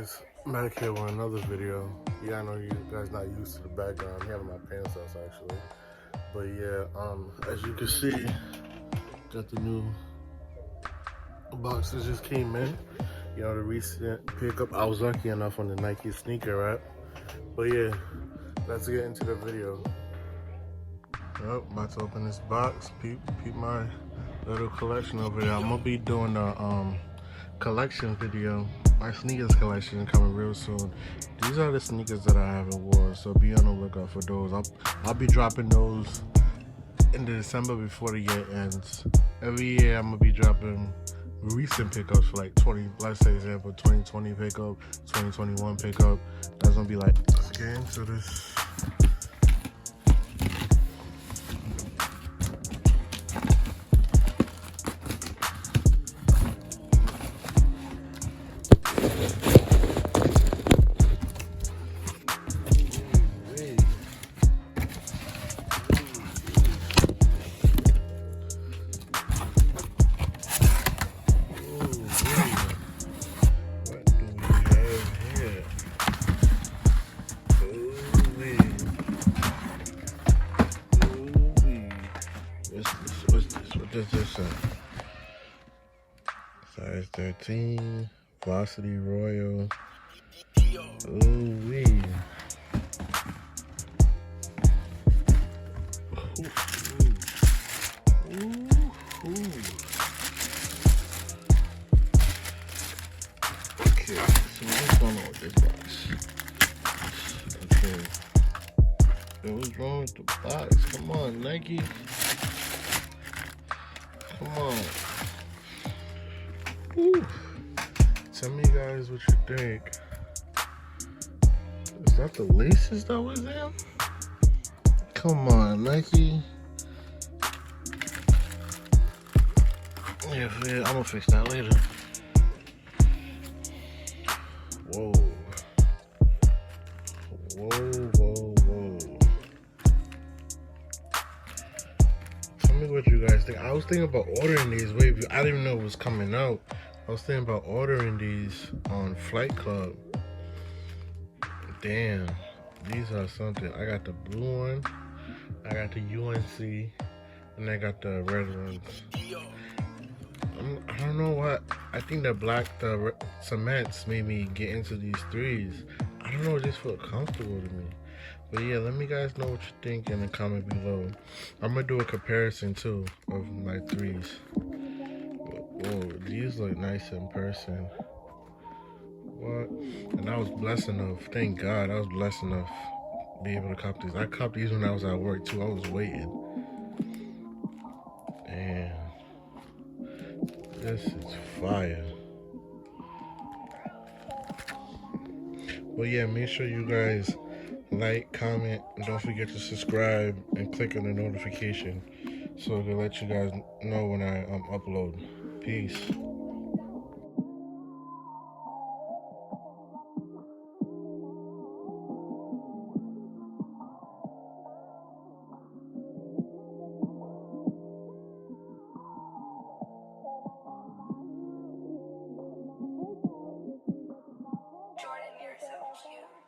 guys, back here with another video. Yeah, I know you guys not used to the background. I'm having my pants off actually. But yeah, as you can see, got the new boxes just came in. You know, the recent pickup. I was lucky enough on the Nike sneaker wrap. But yeah, let's get into the video. Yep, about to open this box. Peep my little collection over there. I'm gonna be doing a collection video. My sneakers collection coming real soon. These are the sneakers that I haven't worn, so be on the lookout for those. I'll be dropping those in December before the year ends. Every year I'm gonna be dropping recent pickups for like 20, let's say example 2020 pickup, 2021 pickup. That's gonna be like, let's get into this. What does this say? Size 13, Varsity Royal. Ooh-wee. Okay, so what's going on with this box? Okay. Yo, what's wrong with the box? Come on, Nike. Come on. Woo. Tell me guys what you think. Is that the laces that was in? Come on, Nike. Yeah, I'm gonna fix that later. Whoa. Tell me what you guys think. I was thinking about ordering these. Wait, I didn't even know it was coming out. I was thinking about ordering these on Flight Club. Damn, these are something. I got the blue one, I got the UNC, and I got the red ones. I don't know what. I think the cements made me get into these threes. I don't know, it just felt comfortable to me. But yeah, let me guys know what you think in the comment below. I'm gonna do a comparison too of my threes. Whoa, these look nice in person. What? And I was blessed enough, thank God, I was blessed enough to be able to cop these. I copped these when I was at work too. I was waiting. Damn. This is fire. But yeah, make sure you guys like, comment, and don't forget to subscribe and click on the notification so I can let you guys know when I upload. Peace.